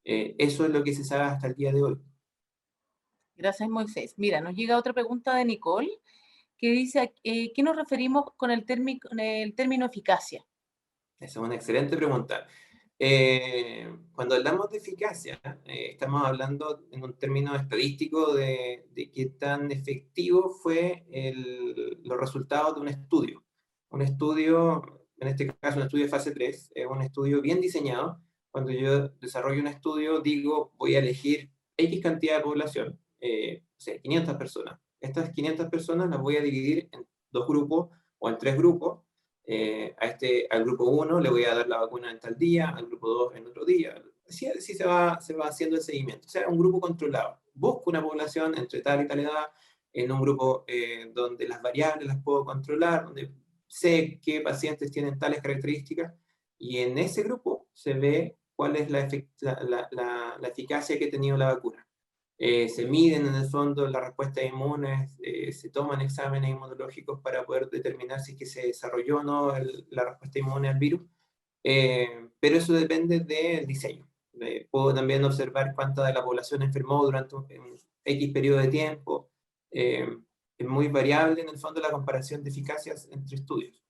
Eso es lo que se sabe hasta el día de hoy. Gracias, Moisés. Mira, nos llega otra pregunta de Nicole, que dice, ¿qué nos referimos con el término eficacia? Esa es una excelente pregunta. Cuando hablamos de eficacia, estamos hablando en un término estadístico de qué tan efectivo fue los resultados de un estudio. Un estudio, en este caso un estudio de fase 3, es un estudio bien diseñado. Cuando yo desarrollo un estudio, digo, voy a elegir X cantidad de población, o sea, 500 personas. Estas 500 personas las voy a dividir en 2 grupos o en 3 grupos. Al grupo 1 le voy a dar la vacuna en tal día, al grupo 2 en otro día. Así se va haciendo el seguimiento. O sea, un grupo controlado. Busco una población entre tal y tal edad, en un grupo donde las variables las puedo controlar, donde sé qué pacientes tienen tales características, y en ese grupo se ve cuál es la eficacia que ha tenido la vacuna. Se miden en el fondo las respuestas inmunes, se toman exámenes inmunológicos para poder determinar si es que se desarrolló o no la respuesta inmune al virus, pero eso depende del diseño. Puedo también observar cuánta de la población enfermó durante un X periodo de tiempo. Es muy variable en el fondo la comparación de eficacias entre estudios,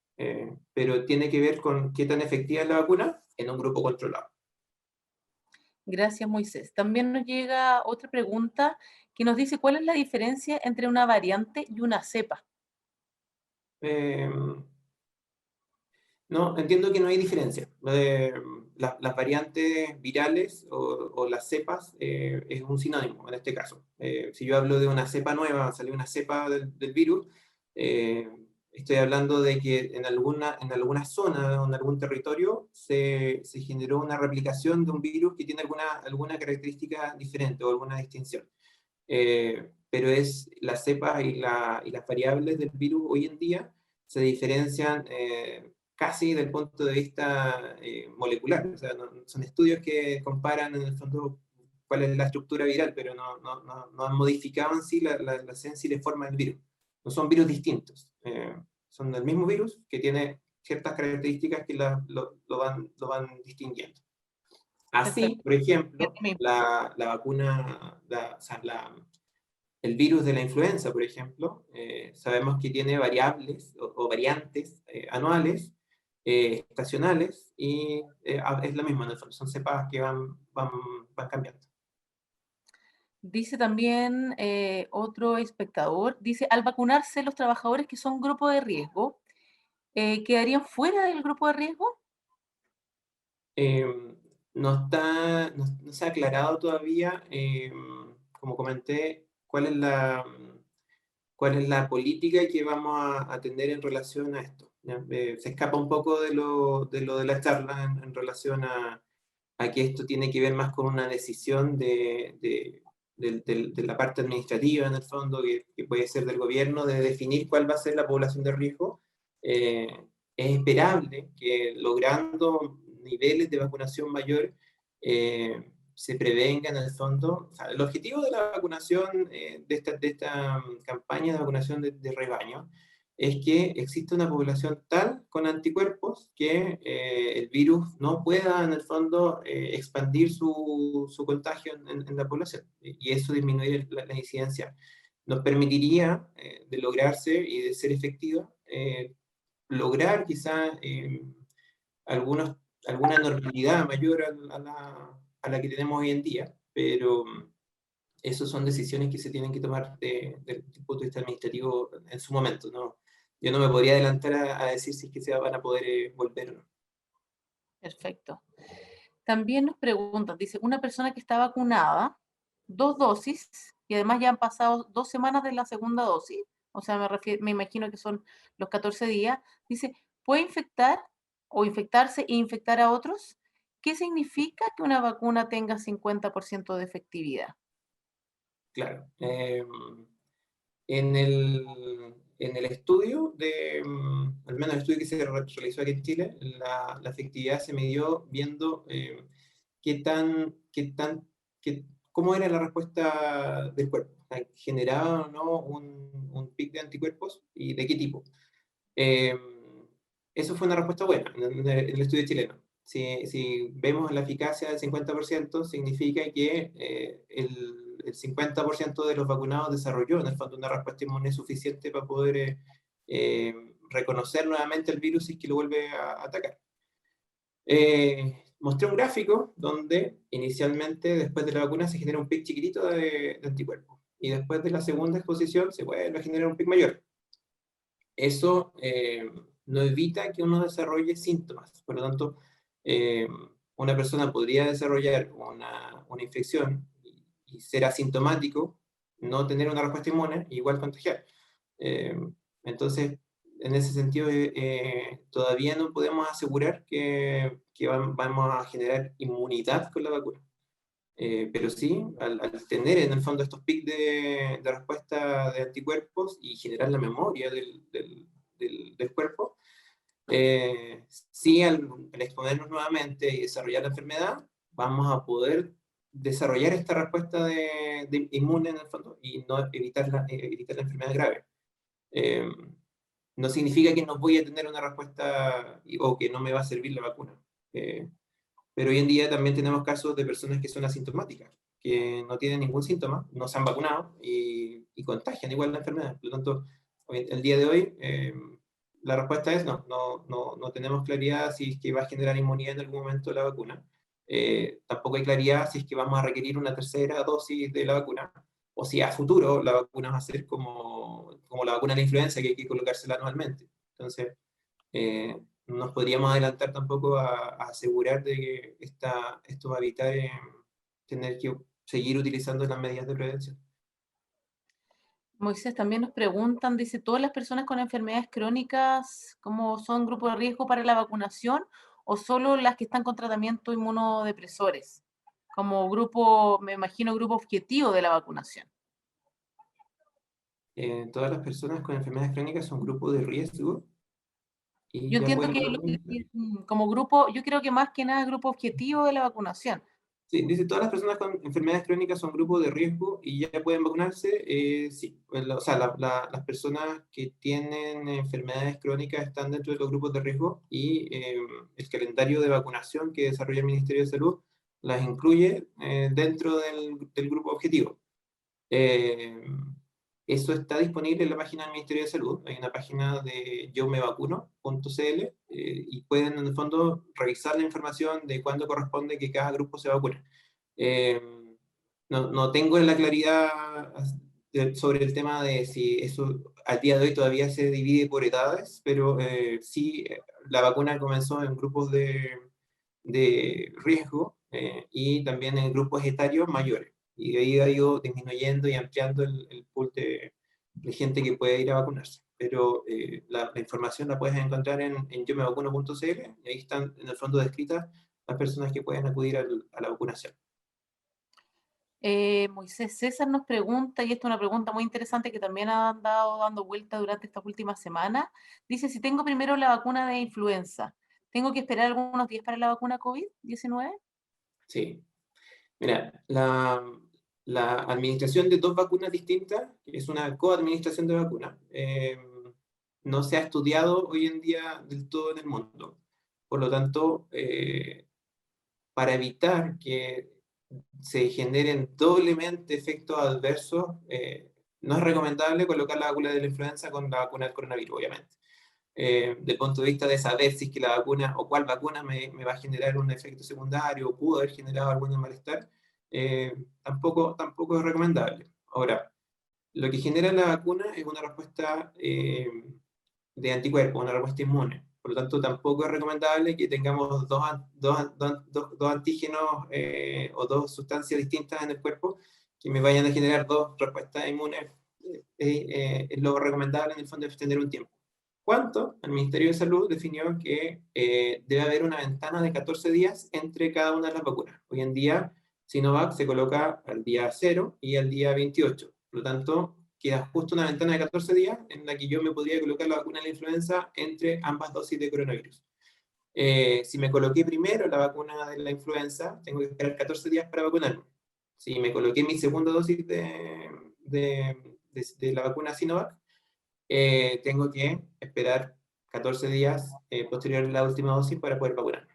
pero tiene que ver con qué tan efectiva es la vacuna en un grupo controlado. Gracias, Moisés. También nos llega otra pregunta que nos dice cuál es la diferencia entre una variante y una cepa. No, entiendo que no hay diferencia. Las variantes virales o las cepas es un sinónimo en este caso. Si yo hablo de una cepa nueva, salió una cepa del virus, estoy hablando de que en alguna zona o en algún territorio se generó una replicación de un virus que tiene alguna característica diferente o alguna distinción. Pero las cepas y las variables del virus hoy en día se diferencian casi del punto de vista molecular. O sea, son estudios que comparan en el fondo cuál es la estructura viral, pero no han modificado en sí la esencia y la forma del virus. No son virus distintos. Son el mismo virus que tiene ciertas características que lo van distinguiendo. Así, por ejemplo, la vacuna, el virus de la influenza, por ejemplo, sabemos que tiene variables o variantes anuales, estacionales, y es lo mismo, son cepas que van cambiando. Dice también otro espectador, dice, al vacunarse los trabajadores que son grupo de riesgo, ¿quedarían fuera del grupo de riesgo? No se ha aclarado todavía, como comenté, cuál es la política que vamos a tener en relación a esto. Se escapa un poco de lo de la charla en relación a que esto tiene que ver más con una decisión de la parte administrativa, en el fondo, que puede ser del gobierno, de definir cuál va a ser la población de riesgo. Es esperable que logrando niveles de vacunación mayor, se prevenga en el fondo. O sea, el objetivo de la vacunación, de esta campaña de vacunación de rebaño, es que exista una población tal con anticuerpos que el virus no pueda, en el fondo, expandir su contagio en la población, y eso disminuir la incidencia. Nos permitiría, de lograrse y de ser efectiva, lograr quizá alguna normalidad mayor a la que tenemos hoy en día, pero esas son decisiones que se tienen que tomar desde el punto de vista administrativo en su momento, ¿no? Yo no me podría adelantar a decir si es que se van a poder volver o no. Perfecto. También nos preguntan, dice, una persona que está vacunada, 2 dosis, y además ya han pasado 2 semanas de la segunda dosis, o sea, me imagino que son los 14 días, dice, ¿puede infectar o infectarse e infectar a otros? ¿Qué significa que una vacuna tenga 50% de efectividad? Claro. En el estudio, al menos el estudio que se realizó aquí en Chile, la efectividad se midió viendo cómo era la respuesta del cuerpo. O sea, ¿generaba o no un pic de anticuerpos y de qué tipo? Eso fue una respuesta buena en el estudio chileno. Si vemos la eficacia del 50%, significa que el 50% de los vacunados desarrolló en el fondo una respuesta inmune suficiente para poder reconocer nuevamente el virus y que lo vuelve a atacar. Mostré un gráfico donde inicialmente después de la vacuna se genera un pic chiquitito de anticuerpos, y después de la segunda exposición se vuelve a generar un pic mayor. Eso no evita que uno desarrolle síntomas. Por lo tanto, una persona podría desarrollar una infección y ser asintomático, no tener una respuesta inmune, e igual contagiar. Entonces, en ese sentido, todavía no podemos asegurar que vamos a generar inmunidad con la vacuna. Pero sí, al tener en el fondo estos pics de respuesta de anticuerpos y generar la memoria del cuerpo, sí, al exponernos nuevamente y desarrollar la enfermedad, vamos a poder desarrollar esta respuesta de inmune en el fondo y no evitar la enfermedad grave. No significa que no voy a tener una respuesta o que no me va a servir la vacuna. pero hoy en día también tenemos casos de personas que son asintomáticas, que no tienen ningún síntoma, no se han vacunado y contagian igual la enfermedad. Por lo tanto, el día de hoy, la respuesta es no tenemos claridad si es que va a generar inmunidad en algún momento la vacuna. Tampoco hay claridad si es que vamos a requerir una tercera dosis de la vacuna, o si a futuro la vacuna va a ser como la vacuna de la influenza, que hay que colocársela anualmente. Entonces, no nos podríamos adelantar tampoco a asegurar de que esto va a evitar tener que seguir utilizando las medidas de prevención. Moisés, también nos preguntan, dice, ¿todas las personas con enfermedades crónicas como son grupo de riesgo para la vacunación o solo las que están con tratamiento inmunodepresores? Como grupo, me imagino, grupo objetivo de la vacunación. Todas las personas con enfermedades crónicas son grupos de riesgo y Yo ya entiendo pueden que vacunar. como grupo, yo creo que más que nada grupo objetivo de la vacunación. Sí, dice, todas las personas con enfermedades crónicas son grupos de riesgo y ya pueden vacunarse. Sí, o sea, las personas que tienen enfermedades crónicas están dentro de los grupos de riesgo y el calendario de vacunación que desarrolla el Ministerio de Salud las incluye dentro del grupo objetivo. Eh, Eso está disponible en la página del Ministerio de Salud. Hay una página de yomevacuno.cl y pueden en el fondo revisar la información de cuándo corresponde que cada grupo se vacune. Eh, no tengo la claridad sobre el tema de si eso al día de hoy todavía se divide por edades, pero sí, la vacuna comenzó en grupos de riesgo y también en grupos etarios mayores. Y de ahí ha ido disminuyendo y ampliando el pool de gente que puede ir a vacunarse. Pero la información la puedes encontrar en yomevacuno.cl y ahí están en el fondo descritas las personas que pueden acudir a la vacunación. Moisés César nos pregunta, y esta es una pregunta muy interesante que también ha andado dando vuelta durante estas últimas semanas. Dice, si tengo primero la vacuna de influenza, ¿tengo que esperar algunos días para la vacuna COVID-19? Sí. Mira, la administración de dos vacunas distintas es una coadministración de vacunas. No se ha estudiado hoy en día del todo en el mundo. Por lo tanto, para evitar que se generen doblemente efectos adversos, no es recomendable colocar la vacuna de la influenza con la vacuna del coronavirus, obviamente. Del punto de vista de saber si es que la vacuna o cuál vacuna me va a generar un efecto secundario o pudo haber generado algún malestar, tampoco es recomendable. Ahora, lo que genera la vacuna es una respuesta de anticuerpos, una respuesta inmune. Por lo tanto, tampoco es recomendable que tengamos dos antígenos o dos sustancias distintas en el cuerpo que me vayan a generar dos respuestas inmunes. Es lo recomendable en el fondo es tener un tiempo. ¿Cuánto? El Ministerio de Salud definió que debe haber una ventana de 14 días entre cada una de las vacunas. Hoy en día, Sinovac se coloca al día 0 y al día 28. Por lo tanto, queda justo una ventana de 14 días en la que yo me podría colocar la vacuna de la influenza entre ambas dosis de coronavirus. Si me coloqué primero la vacuna de la influenza, tengo que esperar 14 días para vacunarme. Si me coloqué mi segunda dosis de la vacuna Sinovac, tengo que esperar 14 días posterior a la última dosis para poder vacunarme.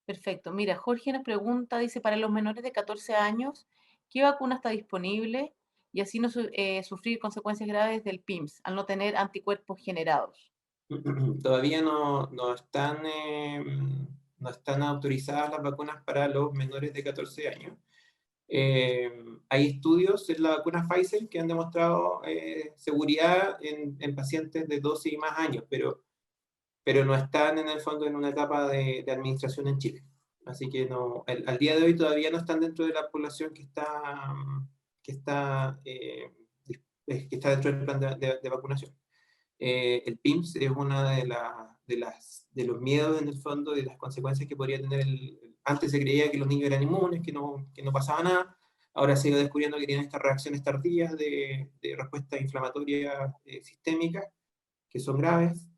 Perfecto. Mira, Jorge nos pregunta, dice, para los menores de 14 años, ¿qué vacuna está disponible? Y así no sufrir consecuencias graves del PIMS, al no tener anticuerpos generados. Todavía no están autorizadas las vacunas para los menores de 14 años. Hay estudios en la vacuna Pfizer que han demostrado seguridad en pacientes de 12 y más años, pero no están en el fondo en una etapa de administración en Chile. Así que al día de hoy todavía no están dentro de la población que está dentro del plan de vacunación. El PIMS es una de los miedos en el fondo y de las consecuencias que podría tener. Antes se creía que los niños eran inmunes, que no pasaba nada. Ahora se ha ido descubriendo que tienen estas reacciones tardías de respuesta inflamatoria sistémica, que son graves.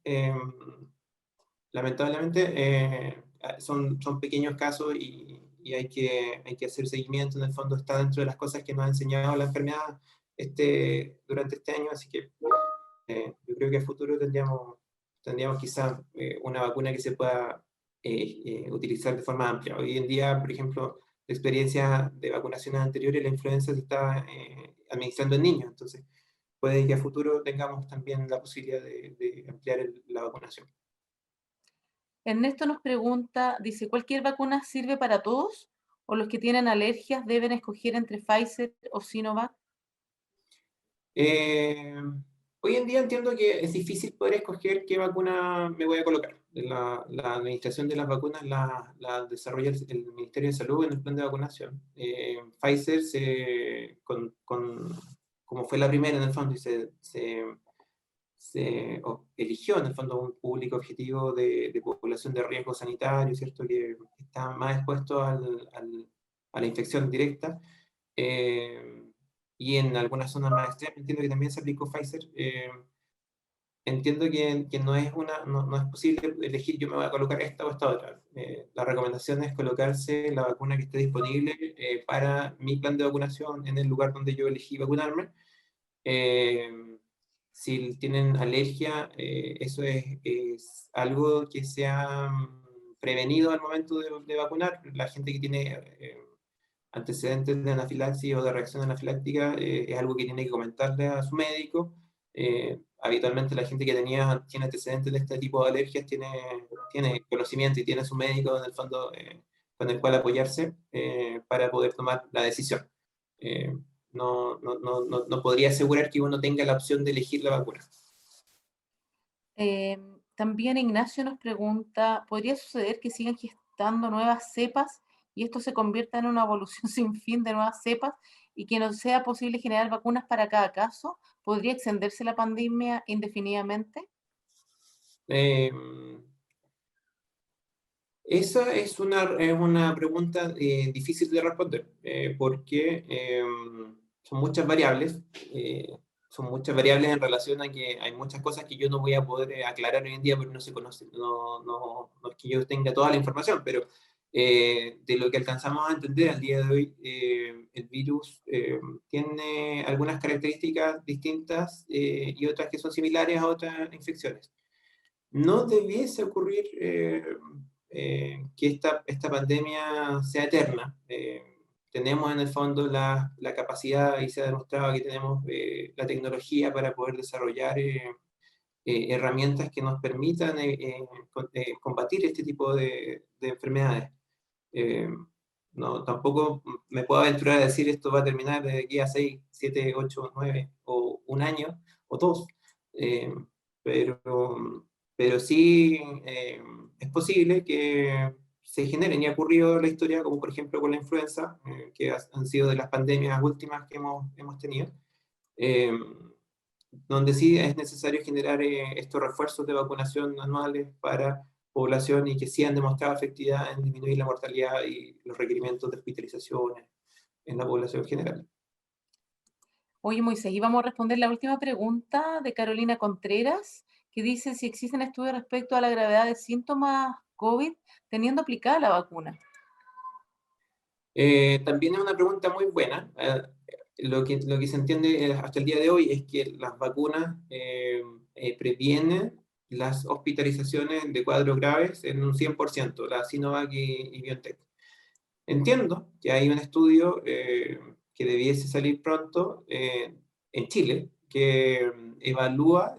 Lamentablemente son pequeños casos y hay que hacer seguimiento. En el fondo está dentro de las cosas que nos ha enseñado la enfermedad durante este año, así que yo creo que a futuro tendríamos quizás una vacuna que se pueda utilizar de forma amplia. Hoy en día, por ejemplo, la experiencia de vacunaciones anteriores, la influenza se está administrando en niños, entonces puede que a futuro tengamos también la posibilidad de ampliar la vacunación. Ernesto nos pregunta, dice, ¿cualquier vacuna sirve para todos? ¿O los que tienen alergias deben escoger entre Pfizer o Sinovac? Hoy en día entiendo que es difícil poder escoger qué vacuna me voy a colocar. La administración de las vacunas la desarrolla el Ministerio de Salud en el plan de vacunación. Pfizer, como fue la primera en el fondo, y eligió en el fondo un público objetivo de población de riesgo sanitario, ¿cierto? Que está más expuesto a la infección directa. Y en algunas zonas más extremas, entiendo que también se aplicó Pfizer. Entiendo que no es posible elegir, yo me voy a colocar esta o esta otra. La recomendación es colocarse la vacuna que esté disponible para mi plan de vacunación en el lugar donde yo elegí vacunarme. Si tienen alergia, eso es algo que se ha prevenido al momento de vacunar. La gente que tiene antecedentes de anafilaxis o de reacción anafiláctica es algo que tiene que comentarle a su médico. Habitualmente la gente que tiene antecedentes de este tipo de alergias tiene conocimiento y tiene su médico en el fondo con el cual apoyarse para poder tomar la decisión. No podría asegurar que uno tenga la opción de elegir la vacuna. También Ignacio nos pregunta, ¿podría suceder que sigan gestando nuevas cepas y esto se convierta en una evolución sin fin de nuevas cepas y que no sea posible generar vacunas para cada caso? ¿Podría extenderse la pandemia indefinidamente? Esa es una pregunta difícil de responder, porque son muchas variables. Son muchas variables en relación a que hay muchas cosas que yo no voy a poder aclarar hoy en día porque no se conocen. No es que yo tenga toda la información, pero de lo que alcanzamos a entender al día de hoy, el virus tiene algunas características distintas y otras que son similares a otras infecciones. No debiese ocurrir que esta pandemia sea eterna. Tenemos en el fondo la capacidad, y se ha demostrado que tenemos la tecnología para poder desarrollar herramientas que nos permitan combatir este tipo de enfermedades. Tampoco me puedo aventurar a decir esto va a terminar de aquí a 6, 7, 8, 9 o un año o dos, pero sí es posible que se generen, y ha ocurrido en la historia, como por ejemplo con la influenza, que han sido de las pandemias últimas que hemos tenido, eh, donde sí es necesario generar estos refuerzos de vacunación anuales para población y que sí han demostrado efectividad en disminuir la mortalidad y los requerimientos de hospitalizaciones en la población general. Oye, Moisés, y vamos a responder la última pregunta de Carolina Contreras, que dice si existen estudios respecto a la gravedad de síntomas COVID teniendo aplicada la vacuna. También es una pregunta muy buena. Lo que se entiende hasta el día de hoy es que las vacunas previenen las hospitalizaciones de cuadros graves en un 100%, la Sinovac y BioNTech. Entiendo que hay un estudio que debiese salir pronto en Chile, que evalúa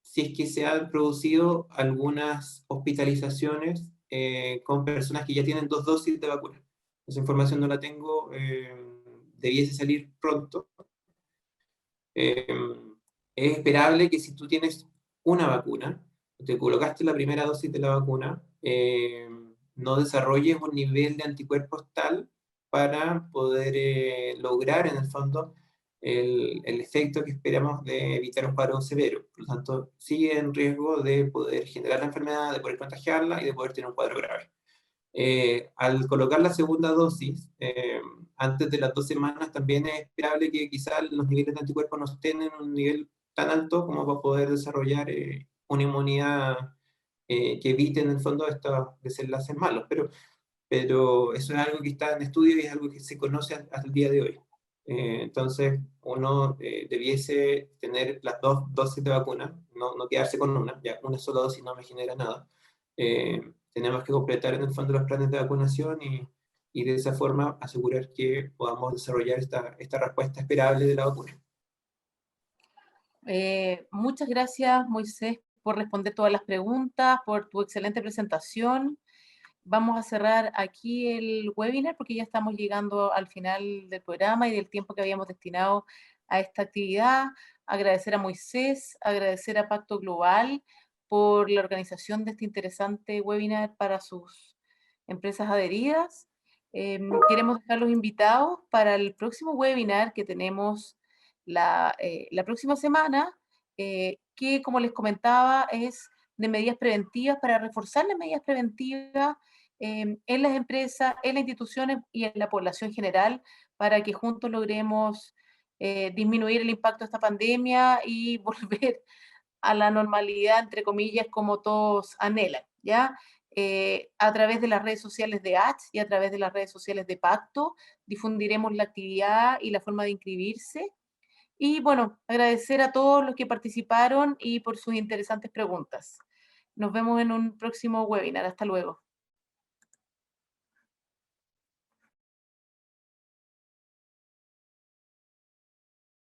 si es que se han producido algunas hospitalizaciones con personas que ya tienen 2 dosis de vacuna. Esa información no la tengo, debiese salir pronto. Es esperable que si tú tienes una vacuna, te colocaste la primera dosis de la vacuna, no desarrolles un nivel de anticuerpos tal para poder lograr en el fondo el efecto que esperamos de evitar un cuadro severo. Por lo tanto, sigue en riesgo de poder generar la enfermedad, de poder contagiarla y de poder tener un cuadro grave. Al colocar la segunda dosis, antes de las 2 semanas, también es esperable que quizás los niveles de anticuerpos no estén en un nivel tan alto como para poder desarrollar una inmunidad que evite en el fondo estos desenlaces malos. Pero eso es algo que está en estudio y es algo que se conoce hasta el día de hoy. Entonces, uno debiese tener las 2 dosis de vacuna, no quedarse con una, ya una sola dosis no me genera nada. tenemos que completar en el fondo los planes de vacunación y de esa forma asegurar que podamos desarrollar esta respuesta esperable de la vacuna. Muchas gracias, Moisés, por responder todas las preguntas, por tu excelente presentación. Vamos a cerrar aquí el webinar porque ya estamos llegando al final del programa y del tiempo que habíamos destinado a esta actividad. Agradecer a Moisés, agradecer a Pacto Global por la organización de este interesante webinar para sus empresas adheridas. Queremos dejarlos invitados para el próximo webinar que tenemos la próxima semana, que como les comentaba es de medidas preventivas para reforzar las medidas preventivas en las empresas, en las instituciones y en la población general para que juntos logremos disminuir el impacto de esta pandemia y volver a la normalidad, entre comillas, como todos anhelan, ¿ya? A través de las redes sociales de ACH y a través de las redes sociales de Pacto difundiremos la actividad y la forma de inscribirse. Y bueno, agradecer a todos los que participaron y por sus interesantes preguntas. Nos vemos en un próximo webinar. Hasta luego.